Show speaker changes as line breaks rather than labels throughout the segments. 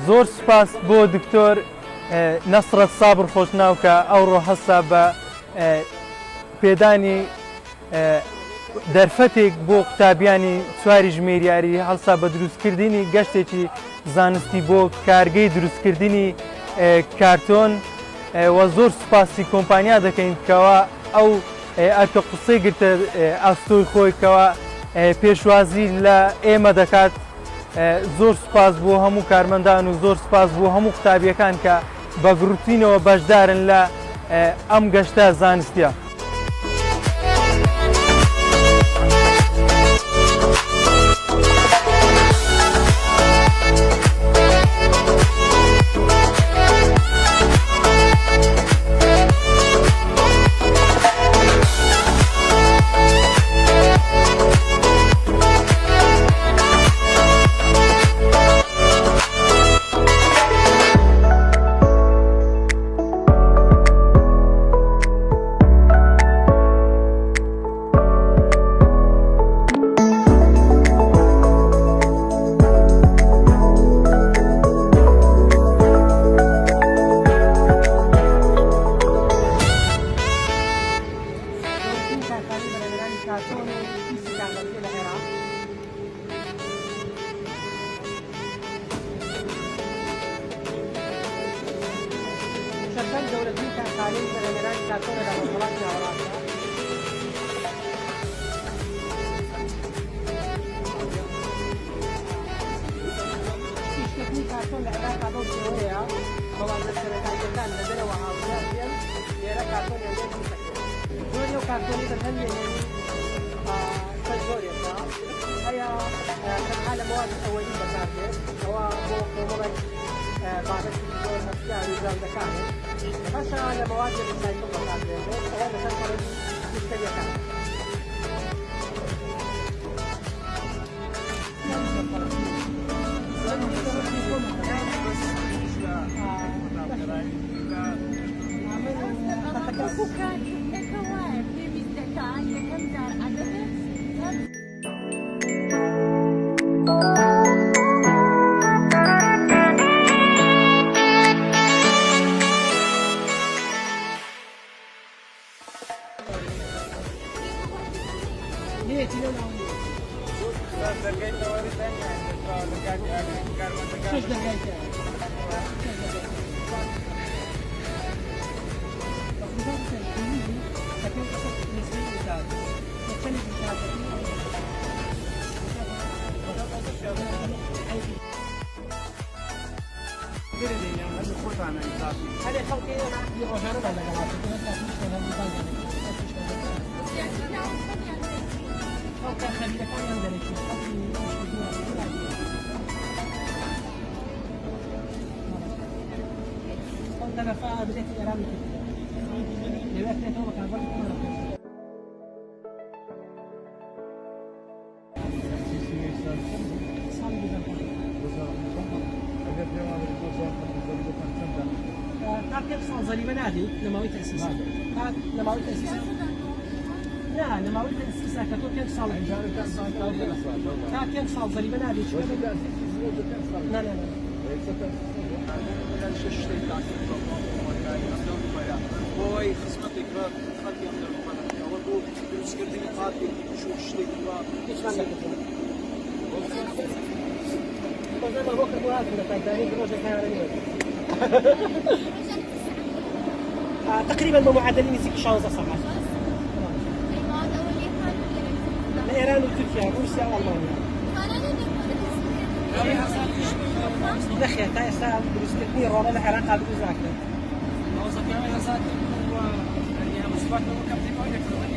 زۆر سپاس بۆ دکتۆر نەسرەت سابر خۆشناو کە ئەوڕۆ هەستا بە پێدانی دەرفەتێک بۆ قوتابیانی چواری ژمێریاری هەڵسا بە دروستکردنی گەشتێکی زانستی بۆ کارگەی دروستکردنی کارتۆن و زۆر سوپاسی کۆمپانیا دەکەین کەوا ئەو ئەکە قسەی گرتە ئاستۆی خۆی کەوا پێشوازی لە ئێمە دەکات. زۆر سپاس بۆ هەموو کارمەندان و زۆر سپاس بۆ هەموو قوتابیەکان کە بە گروتینەوە بەشدارن لە ئەم گەشتە زانستیە.
شركات دولتية كالتعليم في الإمارات تعتمد على منظمات الأوراق. تكنيك كارتون لعلاقة دور شوية مواد الشركات كان لدينا وعاوناتهم يرى كارتون يوجد في سكن. دوريو كارتون يتهم يعني كالجوريا هي كحالة مواد أولية بكارتون هو مواد بعد الدور نفسها نظام ذكاء. خاصة على مواد الريسايكل بكارتون هذا مثلا مشتري كارتون. صليبة نادي نموي تأسيسي نموي تأسيسي لا نموي تأسيسي كتو كان صال كان صال صليبة نادي شو لا لا لا
وای خدمت اکرار خدمتی هم دارم من اول بود درست کردن قاطی شو شتی اکرار
هیچ من نکردم بازم ما بکره باید کنه تقدیری بروجه کاری تقريبا بمعدلين يزيك شانزة صراحة. إيران وتركيا روسيا وألمانيا. نخيا تاي سام بريسكتني رونا العراق هذا بزاكر.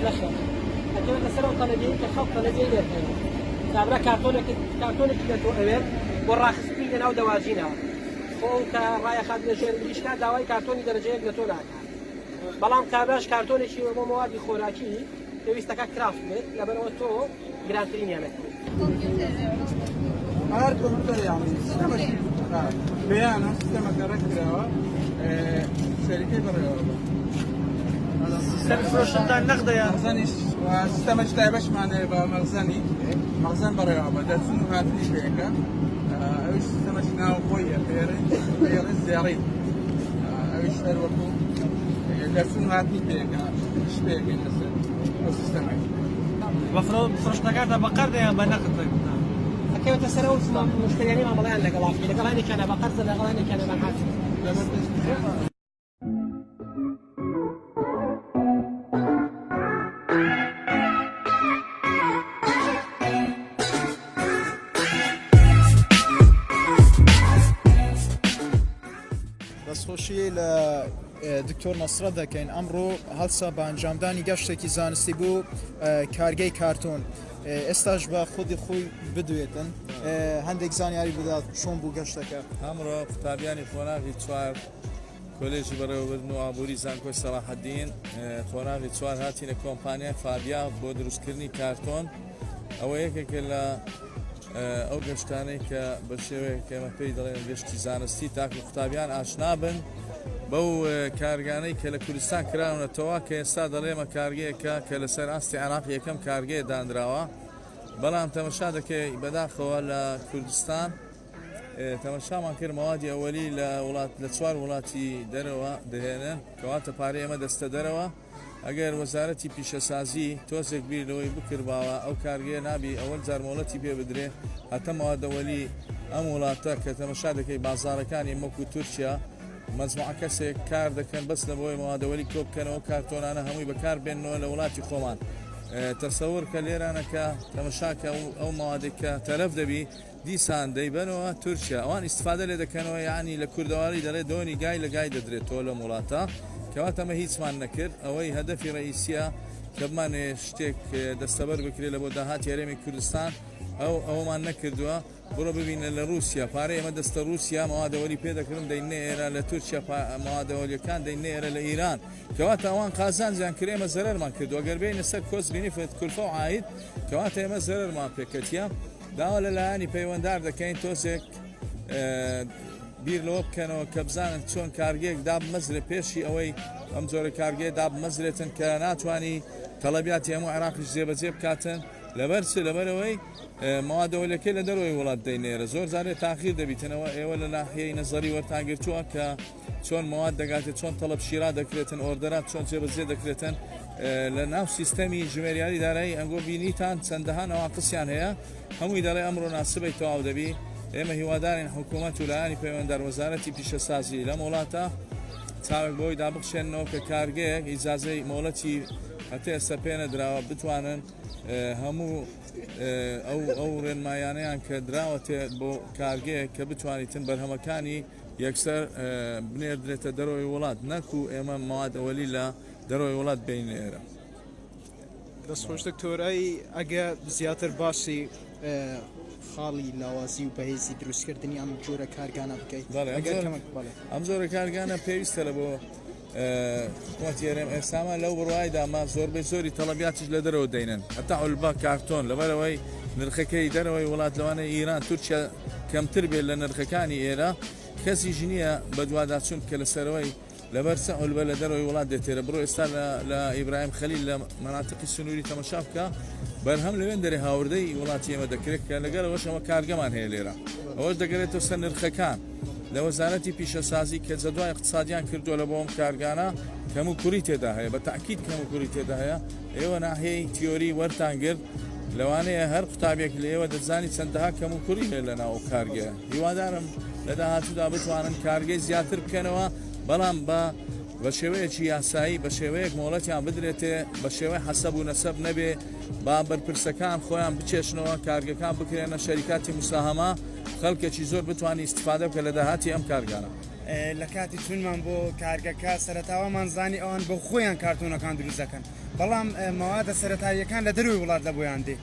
نخيا. أجل نسرو طلبين كخط طلبين يرتين. تعبنا كارتونك كده أول والراخص بيجنا أو دواجينا. فوق كرايا خدنا شيء ليش كان دواي كارتوني درجة يقطعنا. بەڵام کابراش کارتۆنێکی بۆ موادی خۆراکی پێویستەکە کرافت بێت لەبەرەوە تۆ گرانترینیانەکەی
هەر کۆمپیوتەر یاڵی سیستەمەشی بەیانە سیستەمەکە ڕێککراوە شەریکەی بەڕێوە
سیستم فرۆشتدان نەقدەیە
مخزنش وسیستم اشتعبش معناه بمخزني مخزن برای عبادة سنو هاتني بيكا اوش سيستم اشناو قوية بيري زيارين اوش تروكو لسنو هاتني بيكا اش بيكا نسل او سيستم
بە فرۆشتەکاندا بەقەر دەیان بە نەقد
كيف تسرعوا مشتريين ما مضيان لقلافي لقلاني كان بقرص لقلاني كان بنحاسب
دەستخۆشی لە دکتۆر نەسرە دەکەین ئەمڕۆ هەڵسا بە ئەنجامدانی گەشتێکی زانستی بوو کارگەی کارتۆن ئێستاش بە خودی خۆی بدوێتن هەندێک زانیاری بدات چۆن بوو گەشتەکە
ئەمڕۆ قوتابیانی خۆناغی چوار کۆلێژی بەڕێوەبردن و ئابووری زانکۆی سەلاحەدین خۆناغی چوار هاتینە کۆمپانیای فابیا بۆ دروستکردنی کارتۆن ئەوە یەکێکە لە ئەو گەشتانەی کە بە شێوەیە ئێمە پێی دەڵێن گەشتی زانستی تاکو قوتابیان ئاشنا بن بەو کارگانەی کە لە کوردستان کراونەتەوە کە ئێستا دەڵێمە کارگەیەکە کە لەسەر ئاستی عێراق یەکەم کارگەیە دانراوە بەڵام تەمەشا دەکەی بەداخەوە لە کوردستان تەمەشامان کرد مەوادی ئەوەلی لە چوار وڵاتی دەرەوە دەهێنن کەواتە پارەی ئەمە دەستە دەرەوە ئەگەر وەزارەتی پیشەسازی تۆزێک بیر لەوەی بکردباوە ئەو کارگەیە نابی ئەوەل جارمۆڵەتی پێ بدرێ هەتە مەوادەوەلی ئەم وڵاتە کە تەمەشا دەکەی بازارەکانی وەکو تورکیا مەجموعە کەسێک کار دەکەن بەس لەبەوەی مەوادەوەلی کۆ بکەنەوە کارتۆنانە هەمووی بەکار بێنەوە لە وڵاتی خۆمان تەسەور کە لێرانەکە تەمەشاکە ئەو مەوادێک کە تەلەف دەبی دیسان دەیبەنەوە تورکیا ئەوان ئیستفادە لێ دەکەنەوە یعنی لە کوردەواری دەڵێ دۆنی گای لە گای دەدرێتەوە لە وڵاتە کەواتەمە هیچمان نەکرد ئەوەی هەدەفی ڕئیسیە کە بمانێ شتێک دەستەبەر بکرێت لە بۆ داهاتی هەرێمی کوردستان ئەومان نەکردووە بڕۆ ببینە لە رووسیا پارەی ئەمە دەستە رووسیا مەوادەوەری پێدەکردن دەینێ ئێرە لە تورکیا مەوادەوەریەکان دەینێ ئێرە لە ئیران کەواتە ئەوان قازانجیان کرد ئێمە زەرەرمان کردووە گەر بینە سەر کۆس بینیفت کولفە و عاید کەواتە ئێمە زەرەرمان پێکەتیە داوا لەلایەنی پەیوەنددار دەکەین تۆزێک بیر لەوە بکەنەوە کە بزانن چۆن کارگەیەک دابمەزرێت پێشی ئەوەی ئەم جۆرە کارگەیە دابمەزرێتن کە ناتوانانی تەڵەبیاتی هەموو عێراقیش جێبەجێ بکاتن لەبەرەوەی مەوادەوەلەکەی لە دەرەوەی وڵات دەینێرە زۆر جارێت تاخیر دەبیتنەوە ئێوە لە ناحیەی نەزەری وەرتانگرتووە کە چۆن مواد دەگاتێت چۆن تەڵەب شیرا دەکرێتن ئۆردەرات چۆن جێبەجێ دەکرێتن لە ناو سیستەمی ژمێریاری دارایی ئەنگۆ بینیتان چەندەها نەواقسیان هەیە هەمووی دەڵێ ئەمڕۆ ناسبەی تەواو دەبی ئێمە هیوادارین حکوومەت و لایەنی پەیوەنددار وەزارەتی پیشەسازی لەم وڵاتە چاوێک بۆی دابخشێنەوە کە کارگەیەک ئیجازەی مۆڵەتی هەتە ئێستا پێ نەدراوە بتوانن هەموو ئەو ڕێنمایانەیان کە دراوەتێ بۆ کارگەیەک کە بتوانیتن بەرهەمەکانی یەکسەر بنێردرێتە دەرەوەی وڵات نەکو ئێمە مەوادەوەلی لە دەرەوەی وڵات بینێرە
دەستخۆش دکتۆرای ئەگە زیاتر باسی خاڵی لاوازی و بەهێزی دروستکردنی ئەم جۆرە کارگانە بکەیت
ئەم جۆرە کارگانە پێویستە لە بۆ وەتیێرم ئێستامە لەو بڕوایدا ما زۆربەی زۆری تەڵەبیاتیش لە دەرەوە دەینن هەتا ئەولبا کارتۆن لەبەرەوەی نرخەکەی دەرەوەی وڵات لەوانە ئیران تورکیا کەمتر بێت لە نرخەکانی ئێرە کەسی ژنیە بە دوواداچوون کە لەسەرەوەی لەبەرسە ئەولبە لە دەرەوەی وڵات دێتێرە بڕۆ ئێستا لە ئیبراهیم خەلیل لە مەناتقی سنووری تەماشا بکە بەرهەم لەوێن دەرێ هاوردەی وڵاتی ئێمە دەکرێت کە لەگەرەوەش ئەمە کارگەمان هەیە لێرە ئەوەش دەگەرێتەوە سەر نرخەکان لە وەزارەتی پیشەسازی کە جەدوای اقتصادیان کردووە لە بۆ ئەم کارگانە کەم و کوڕی تێدا هەیە بە تاکید کەم و کوڕی تێدا هەیە ئێوە ناحیەی تیۆری وەرتانگرت لەوانەیە هەر قوتابێک لە ئێوە دەزانی چەندەها کەم و کوڕی هەیە لە ناو کارگەیە هیوادارم لە داهاتوودا بتوانن کارگەی زیاتر بکەنەوە بەڵام بە شێوەیەکی یاسایی بە شێوەیەک مۆڵەتیان بدرێتێ بە شێوەی حەسەب و نەسەب نەبێ با بەرپرسەکان خۆیان بچێشنەوە کارگەکان بکرێنە شەریکاتی موساهەمە خەڵکێکی زۆر بتوانانی استفادە بکە لە داهاتی ئەم کارگانە
لە کاتی چونمان بۆ کارگەکە سەرەتاوەمان زانی ئەوان بە خۆیان کارتۆنەکان دروست دەکەن بەڵام مەوادە سەرەتاییەکان لە دەروی وڵات لە بۆیان دێ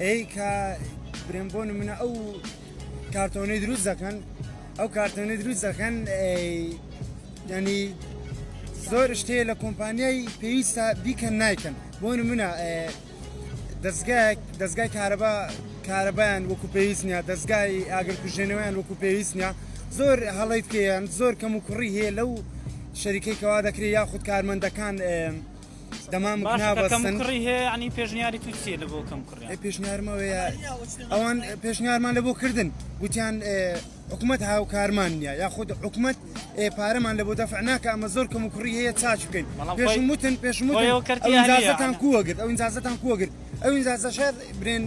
ئەی کە برێن بۆ نمونە ئەو کارتۆنەی دروست دەکەن ئەو کارتۆنەی دروست دەکەن ینی زۆر شتەیە لە کۆمپانیای پێویستە بیکەن نایکەن بۆ نمونە دەستگای کارەبایان وەکو پێویست نیە دەستگای ئاگرکوژێنەوەیان وەکو پێویست نیە زۆر هەڵیت کێیان زۆر کەم و کوڕی هەیە لەو شەریکەی کەوا دەکرێت یاخود کارمەندەکان دەمام
باش کەم
نابەستن
کوڕی هەیە ینی پێشنیاری تو چیە لە بۆ کەم کوڕیان
پێشنیارمەوەیە ئەوان پێشنیارمان لە بۆ کردن گوتیان حکوومەت هاوکارمان نییە یاخود حکوومەت پارەمان لە بۆ دەفع ناکە ئەمە زۆر کەم و کوڕی هەیە چاچ بکەین پێشموتن کووەگرت ئەو ئینجازەتان کووەگرت ئەو ئینجازە شار برێن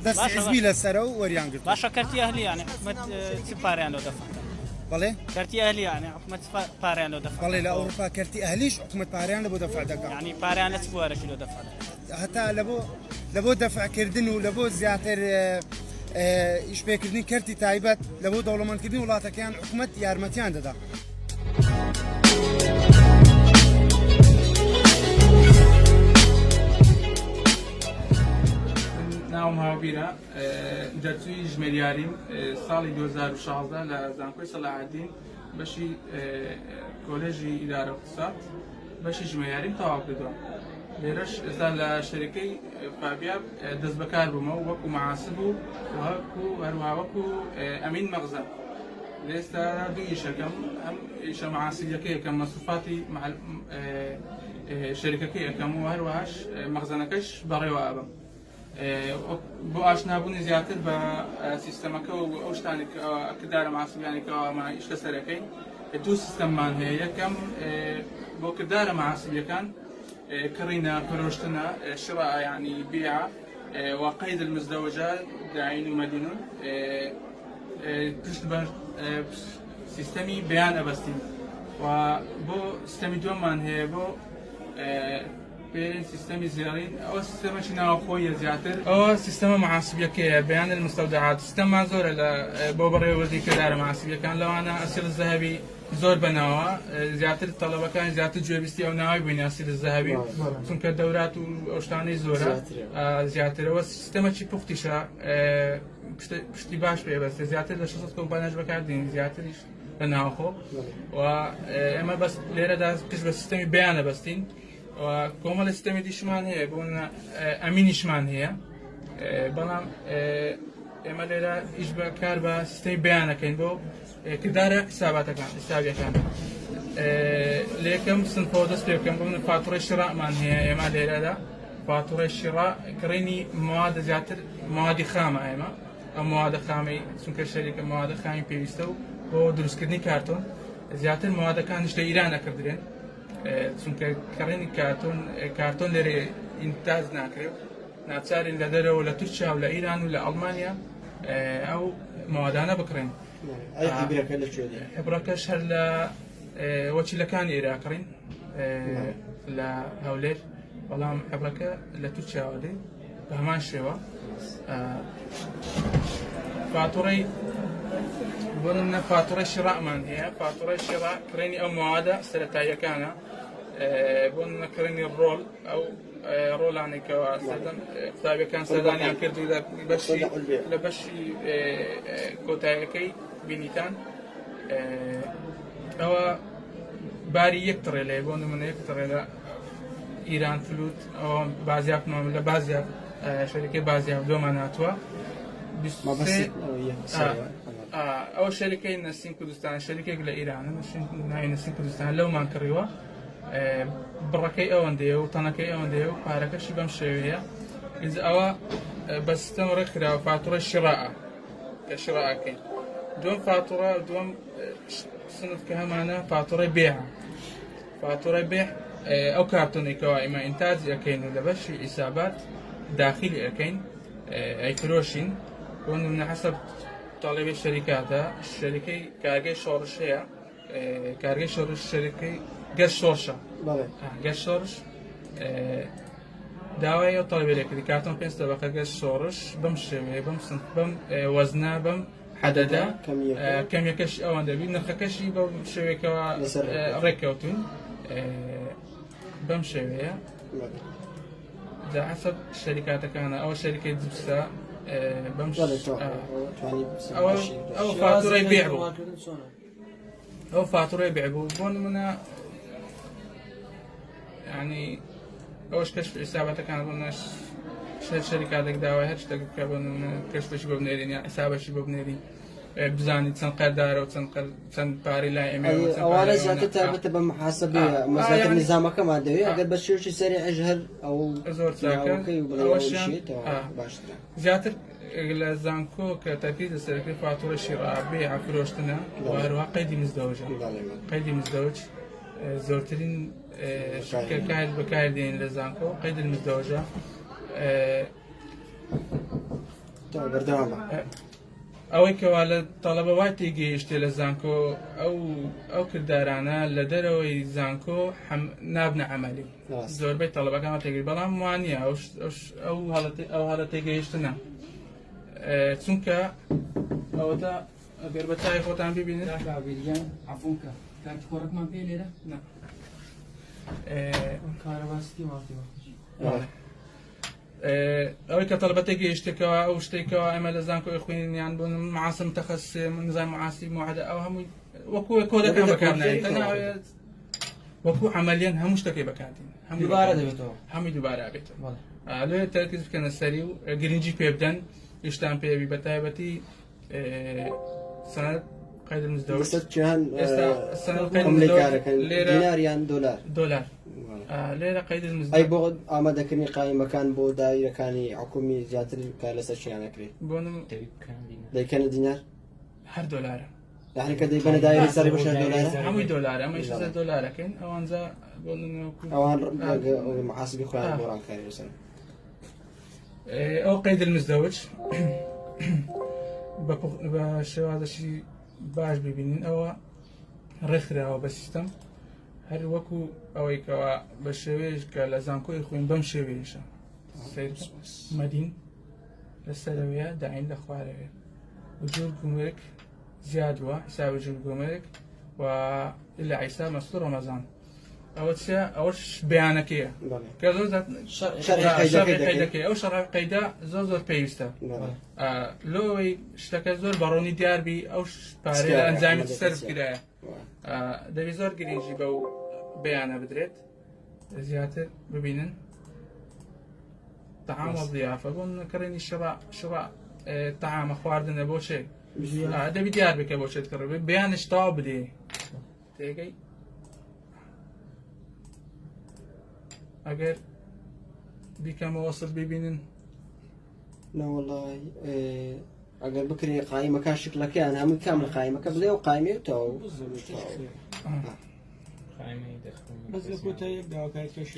دەستی حزبی لەسەرە و وەریان گرت
باشە کەرتی ئەهلی ینی حکومەت چ پاریان لەو دەفەکە
بەڵێ
کەرتی ئەهلی ینی حکومەت پاریان لەو دەفە
بەڵێ لە ئەوروپا کەرتی ئەهلیش حکوومەت پاریان لە بۆ دەفع دەکەن
ینی پاریان لە چ بوارەکی لەو دەفە
هەتا لە بۆ دەفعکردن و لە بۆ زیاتر ئیشپێکردنی کەرتی تایبەت لە بۆ دەوڵەمەندکردنی وڵاتەکەیان حکوومەت یارمەتیان دەدا
ناوم هاوبیرە جەرچووی ژمێریاریم ساڵی 2016 لە زانکۆی سەلاحەدین بەشی کۆلێژی ئیدارە اقتصاد بەشی ژمێریاریم تەواو کردووە لێرەش ئێستا لە شەریکەی فابیا دەست بەکار بوومە و وەکو مەحاسب و هەروها وەکو ئەمین مەغزە لێستا دوو ئیشەکەم ئەم ئیشە مەحاسبیەکەی یەکەم مەسوفاتی شەریکەکەی یەکەم و هەروەهاش مەغزەنەکەش بەڕێوە ئابم بۆ ئاشنابوونی زیاتر بە سیستەمەکە و ئەو شتانی کردارە مەحاسبیانێکەوە ئەمە ئیش لەسەرەکەین دوو سیستەممان هەیە یەکەم بۆ کردارە مەحاسبیەکان كرينا فروشتنا شراء يعني بيع وقيد المزدوجة داعين ومدينون تشتبه سيستمي بيان أبستين وبو سيستمي دومان هي بو بين سيستمي زيارين أو سيستم شنا خويا زياتر أو سيستم محاسبية كي بيان المستودعات سيستم زور بو بري وردي كدار محاسبية كان لو أنا أسير الذهبي زۆر بەناوە زیاتر تەڵەبەکان زیاتر گوێبیستی ئەو ناوی بووین ئاسیل زەهەبی چونکە دەورات و ئەو شتانەی زۆرە زیاترەوە سیستەمەکی پوختیشە پشتی باش پێبەستێ زیاتر لە 600 کۆمپانیاش بەکاردێن زیاتریش لە ناوخۆ و ئێمە بەس لێرەدا پشت بە سیستەمی بەیانە بەستین و کۆمەڵە سیستەمی دیشمان هەیە بۆ ئەمینیشمان هەیە بەڵام ئێمە لێرە ئیش بەکار بە سیستەمی بەیانەکەین بۆ کردارە حسابیەکان لێکم سنفۆ دەست پێ بکەم بۆ فاتوڕی شڕامان هەیە ئێمە لێرەدا فاتوڕی شڕا کڕینی موادە زیاتر موادی خامە ئێمە ئەم موادە خامی چونکە شەریکە موادە خامی پێویستە و بۆ دروستکردنی کارتۆن زیاتر موادەکانش لە ئیران نەکردرێن چونکە کڕینی کارتۆن لێرە ئینتاج ناکرێت ناچارین لە دەرەوە لە تورکیا و لە ئیران و لە ئەڵمانیا ئەو موادانە بکڕێن حبرەکەش هەر لە وەکیلەکانی عێراقڕین لە هەولێر بەڵام حبرەکە لە تورکیاوە دێ بە هەمان شێوە فاتوڕی بۆ نمونە فاتوڕی شڕامان هەیە فاتوڕی شێڕا کڕینی ئەو موادە سەرەتاییەکانە بۆ نمونە کڕینی ڕۆڵ ئەو ڕۆڵانێکەوە قوتابیەکان سەردانیان کردو لە بەشی کۆتاییەکەی بینیتان ئەوە باری یەک تڕێ لێ بۆ نمونە یەک تڕێ لە ئیران فلوت ئەوە بازیافمان لە بازیاف شەریکەی بازیاف دۆمان هاتووە ئەوە شەریکەی نەسین کوردستان شەریکێک لە ئیرانە ناوی نەسین کوردستان لەومان کڕیوە بڕەکەی ئەوەندەیە و تەنەکەی ئەوەندەیە و پارەکەشی بەم شێوەیە ئەوە بە سیستەم ڕێکراوە فاتوڕی شڕاءە کە شڕاءەکەین دوم فاتوڕە دوم سنف کە هەمانە فاتوڕی بێع فاتوڕی بێع ئەو کارتۆنێکەوە ئێمە ئینتاجی ئەەکەین و لە بەشی ئیسابات داخلی ئەەکەین ئەیفرۆشین بۆ نمونە حەسەب تاڵێبی شەریکاتە شەریکەی کارگەی شۆڕش هەیە کارگەی شۆڕش شەریکەی گەر شۆڕشە گەر شۆڕش داوای ئەو تاڵێبێکردی کارتۆن پێنج تەبەقە گەر شۆڕش بەم شێوەیە بەم وەزنا بەم حەدەدا کەمیەکەش ئەوەن دەبی نرخەکەشی بەم شێوەیەکەوە ڕێککەوتون بەم شێوەیە دا حەسەب شەریکاتەکانە ئەوە شەریکەی دروستە بەم ئەو فاتوڕی بێع بوو ئەو فاتوڕی بێع بوو بۆ نمونە ینی ئەوش کەشف حسابەتەکان بوونە شەریکاتێک داوای هەر شتێک بکە بۆ نمونە کەشفێکی بۆ بنێرین یا حسابەشی بۆ بنێرین بزانیت چەند قەردارە و چەند پارەی لای ئێمە
ئەوانە زیاتر تایبەتە بە محاسبەیە مەزاتر نظامەکەمان دەوێت ئەگەر بە شێوشی سەری ئەژ هەر ئەو
زۆر چاکە ئەوەشیان
باشترە
زیاتر لە زانکۆ کە تەرکیز لەسەرەکەی فاتوڕەشی ڕابێ فرۆشتنە هەروە قەیدی مزدەوجە قەیدی مزدەوج زۆرترین شرکەکان بەکاردێن لە زانکۆ قەیدی مزدەوجە
بەردەوامە
ئەوەی کەوا لە تەڵەبە وای تێگەیشتێ لە زانکۆ ئەو کردارانە لە دەرەوەی زانکۆ نابنە ئەمەلی زۆربەی تەڵەبەکانە تێگەی بەڵام وانە ئەو هەڵە تێگەیشتنە چونکە ئەوەتە ئەگەر بە چای خۆتان ببینن
عفونکە کاتی خۆڕەکمان پێ لێرە کارەباستی ماڵتیوە
ئەوەی کە تەڵبەتە گەیشتێکەوە ئەو شتێکەوە ئەمە لە زانکۆی خوێنیان بوون معاسم تەخەس نظام معاسی معادە ئەو هەمووی وەکو کۆدەکان بەکارنایێت تەناوێت وەکو عملیان هەموو شتەکەی بەکاردین
دووبارە دەبێتەوە
هەمووی دووبارە بێتەوە لێ تەرکیز بکەنە سەری و گرنگی پێ بدەن ئیشتان پێوی بە تایبەتی سەنەد قەید مزدەوج
دیناریان دۆلار
لێرە قەید
ئەی بۆ ئامادەکردنی قایمەکان بۆ دایرەکانی حکومی زیاتر کار لەسەر شیانەکرێت
بۆنم
دەیکەنە دینار
هەر دۆلارە
یعنی کە دەیبەنە دایری سەری بەشە دۆلارە
هەمووی دۆلارە ئەمە ئیش دۆلارەکەین ئەوانجا
ئەوان محاسبی خۆیان بۆ ڕانکاری لەسەر
ئەو قەید مزدەوج بە شێوازەشی باش ببینین ئەوە ڕێکخراوە بە سیستەم هەر وەکو ئەوەی کەەوە بە شێوەیەش کە لە زانکۆی خوێن بەم شێوەیەشە مەدین لەسەرەوەیە داین لە خوارەوێ وجود گومرک زیادوە حساب وجود گومرک و إلا عیسا مەسڵ ڕەمەزان ئەوە چیە ئەوەش بەیانەکەیە کە زۆر قەیدەکەی ئەو شەڕ قەیدا زۆر پێویستە لۆی شتەکە زۆر بەڕۆنی دیاربی ئەو پارەی ئەنجامی سەرف کرایە دەبی زۆر گرنگی بەو بەیانە بدرێت زیاتر ببینن تەعام وەضیافە بۆ کڕێنی شەڕ تەعامە خواردنە بۆ شێ دەبی دیار بکە بۆ شێت کڕ بەیانش تەواو بدێ تێگەی ئەگەر بیکەمە وەسڵ ببینن
نەوەڵی ئەگەر بکرێ قایمەکان شکلەکەیان هەمووی کام لە قایمەکە بڵێ و قایمێتەوە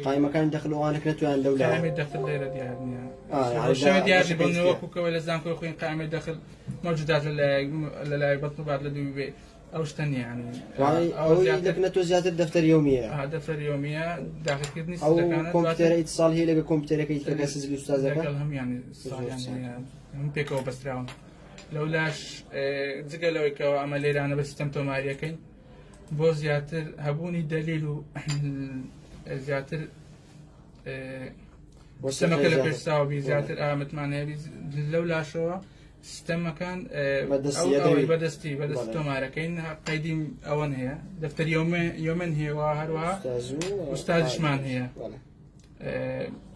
قایمەکان دەخلوانەکە تویان دەولا
دەخل لێرە دیار نییە دیاری بنەوەکوکەوە لە زانکۆی خوێن قایمە دەخل مەوجودات لە لای بەتن بعد لە دوو بێ ئەو شتەنی
یعنی دەکەنە تۆ زیاتر دەفتەر یۆمیە
دەفتەر یۆمیە داخلکردنی
ئەو کۆمپیوتەرە ئیتصال هەیە لەگە کۆمپیوتەرەکەی کە سزگی ئوستازەکە
هەمیان هەموو پێکەوە بەستراون لەولاش جگەلەوەی کەەوە ئەمە لێرانە بە سیستەم تۆماریەکەین بۆ زیاتر هەبوونی دەلیل و زیاتر سیستەمەکە لە پێشساوبی زیاتر ئامەتمانەیەبی لەو لاشەوە سیستەمەکان بەدەستی تۆمارەکەین قەیدی ئەوەن هەیە دەفتەر یۆمن هەیەوە هەروەها ئوستازیشمان هەیە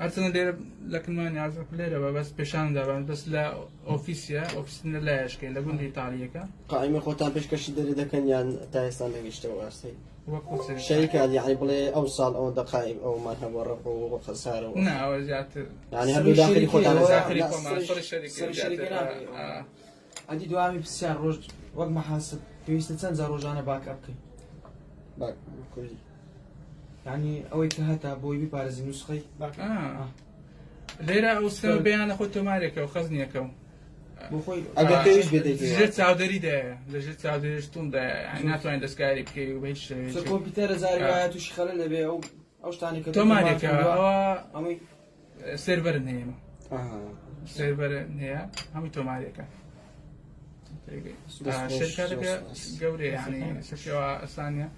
ئەرچەنە لێرە لەکنمانی ئازڕ لێرەوە بەس پێشاندابان بەس لە ئۆفیسنە لایەشکەی لە گوندی ئیتالیەکە
قایمە خۆتان پێشکەشی دەری دەکەن یان تا ئێستا نەگەیشتەوە ئاستی شەریکات یعنی بڵێ ئەو ساڵ ئەو دەقایم ئەومان هەبوو ڕق و خەسارەوە
ئەوە زیاتر
یعنی هەردوو داخلی خۆتان
ئەدی دوامی پرسیار ڕۆژ وەک مەحاسب پێویستە چەند جار ڕۆژانە باکە بکەین
کوردی
یعنی ئەوەی کە هەتا بۆی بپارێزی نوسخەی
لێرە ئەو سەر بەیانە خۆ تۆمارێکە و خەزنیەکە و
ئەگەر پێویست بێت
ژێر چاودەریدایە لەژێر چاودێشتوندا ناتوانین دەستکاری بکەی و بەهیچ
کۆمپیوتەرە زاری وایە تووشی خەلە لەبێ ئەو شتانی کە
تۆمارێکە ئەوە سێرڤەرن هەیە سێرڤەرن هەیە هەمووی تۆمارێکە شرکاتەکە گەورەیە یعنی سەرکەوە ئەسانیە